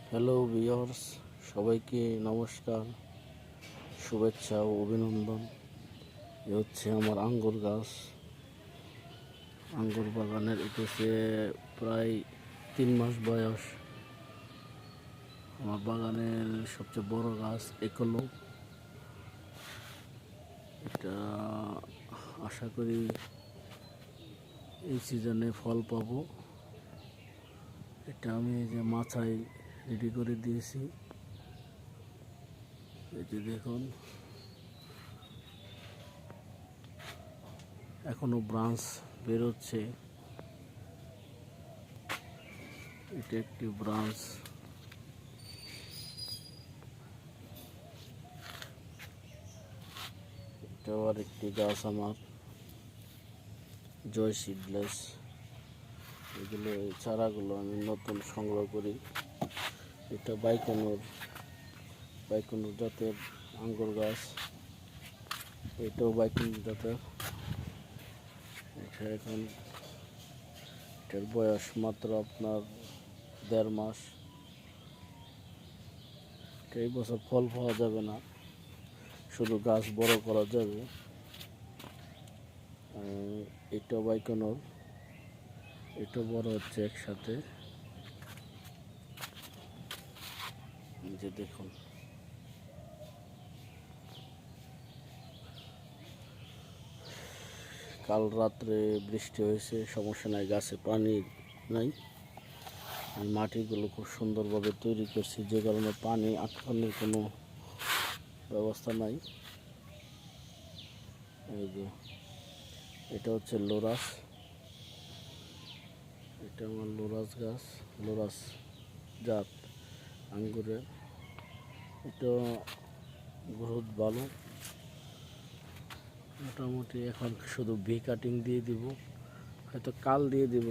Hello viewers, সবাইকে নমস্কার, শুভেচ্ছা ও অভিনন্দন। এ হচ্ছে আমার আঙ্গুর গাছ। আঙ্গুর বাগানের এটেছে প্রায় 3 মাস বয়স। আমার বাগানের সবচেয়ে বড় গাছ একলো। এটা আশা করি এই সিজনে ফল পাবো। এটা আমি এই যে মাচায় রেডি করে দিয়েছি। এই যে দেখুন, এখনো ব্রাঞ্চ বেরোচ্ছে। এটা একটি ব্রাঞ্চ। এটাও আর একটি গাছ আমার, জয় সিডলেস। এগুলো এই চারাগুলো আমি নতুন সংগ্রহ করি। এটা বাইকনুর জাতের আঙ্গুর গাছ। এটাও বাইকনুর জাতের। এটার বয়স মাত্র আপনার 1.5 মাস। এই বছর ফল পাওয়া যাবে না, শুধু গাছ বড় করা যাবে। এটা বাইকনুর, এটা বড় হচ্ছে একসাথে। যে দেখুন, কাল রাত্রে বৃষ্টি হয়েছে, সমস্যা নাই, গাছে পানি নাই। আমি মাটিগুলো খুব সুন্দরভাবে তৈরি করছি, যে কারণে পানি আটকানোর কোনো ব্যবস্থা নাই। এই যে এটা হচ্ছে লোরাস। এটা আমার লোরাস গাছ, লোরাস জাত আঙ্গুরের। এটা গ্রোথ ভালো। মোটামুটি এখন শুধু ভি কাটিং দিয়ে দিব, হয়তো কাল দিয়ে দিব।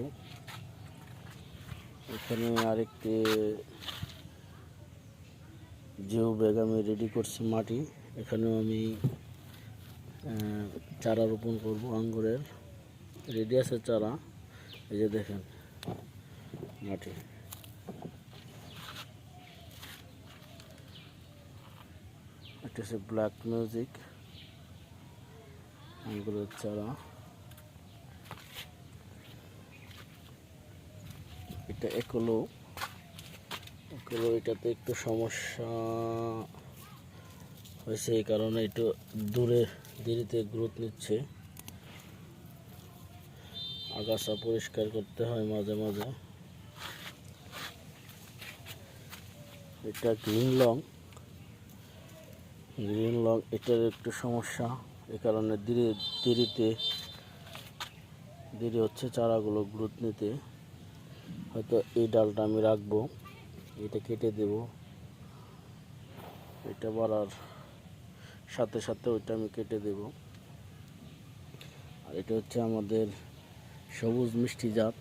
এখানে আরেকটি জিও ব্যাগ আমি রেডি করছি মাটি। এখানেও আমি চারা রোপণ করব আঙ্গুরের। রেডি আছে চারা। এই যে দেখেন মাটি। এটা হচ্ছে ব্ল্যাক ম্যাজিক আঙ্গুরের চারা। এটা একলো। এটাতে একটু সমস্যা হয়েছে, এই কারণে একটু দেরিতে গ্রোথ নিচ্ছে। আগাছা পরিষ্কার করতে হয় মাঝে মাঝে। এটা গ্রিন লং। এটার একটু সমস্যা, এই কারণে দেরি হচ্ছে চারাগুলো গ্রোথ নিতে। হয়তো এই ডালটা আমি রাখবো, এটা কেটে দেব। এটা বাড়ার সাথে সাথে ওইটা আমি কেটে দেব। আর এটা হচ্ছে আমাদের সবুজ মিষ্টি জাত,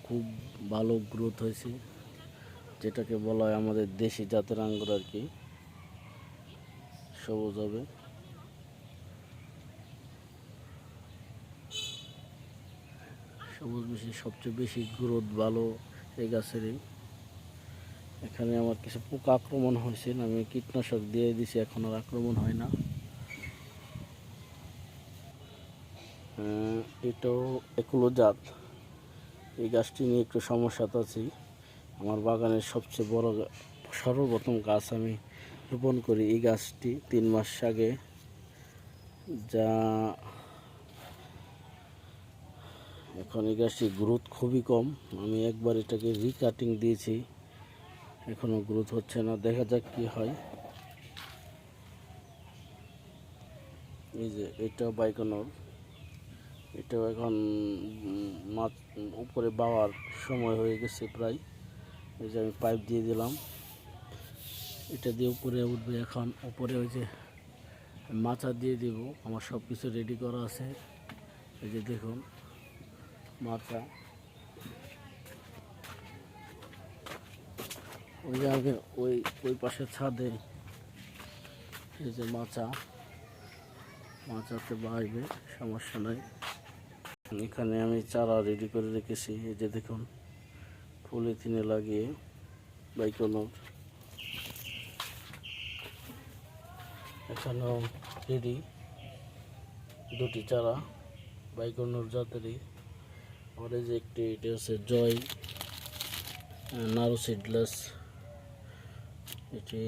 খুব ভালো গ্রোথ হয়েছে, যেটাকে বলা হয় আমাদের দেশি জাতের আঙ্গুর আর কি। সবুজ হবে। সবুজ মিষ্টি সবচেয়ে বেশি গ্রোথ ভালো এই গাছেরই। এখানে আমার কিছু পোকা আক্রমণ হয়েছে, আমি কীটনাশক দিয়ে দিছি, এখন আর আক্রমণ হয় না। এটাও একলো জাত। এই গাছটি নিয়ে একটু সমস্যাতে আছি। আমার বাগানের সবচেয়ে বড় সর্বপ্রথম গাছ আমি রোপণ করি এই গাছটি 3 মাস আগে। যা এখন এই গাছটির গ্রোথ খুবই কম। আমি একবার এটাকে রিকাটিং দিয়েছি, এখনও গ্রোথ হচ্ছে না। দেখা যাক কি হয়। এই যে এটা বাইকনুর, এটাও এখন মাছ উপরে বাওয়ার সময় হয়ে গেছে প্রায়। এই যে আমি পাইপ দিয়ে দিলাম, এটা দিয়ে উপরে উঠবে। এখন উপরে ওই যে মাচা দিয়ে দিব। আমার সব কিছু রেডি করা আছে। এই যে দেখুন মাচা। ওই যে আগে ওই পাশের ছাদে এই যে মাচাতে বাড়বে, সমস্যা নাই। এখানে আমি চারা রেডি করে রেখেছি। এই যে দেখুন পলিথিনে লাগিয়ে বাইকোনর এখানেও রেডি, দুটি চারা বাইকোনর জাতেরই। আর এই যে একটি, এটি হচ্ছে জয় নারু সিডলেস, এটি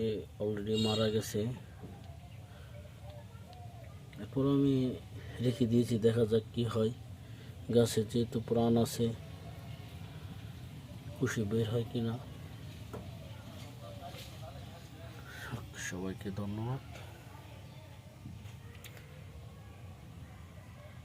অলরেডি মারা গেছে। এরপর আমি রেখে দিয়েছি, দেখা যাক কি হয়। গাছে যেহেতু প্রাণ আছে, কুশি বের হয় কিনা। সবাইকে ধন্যবাদ।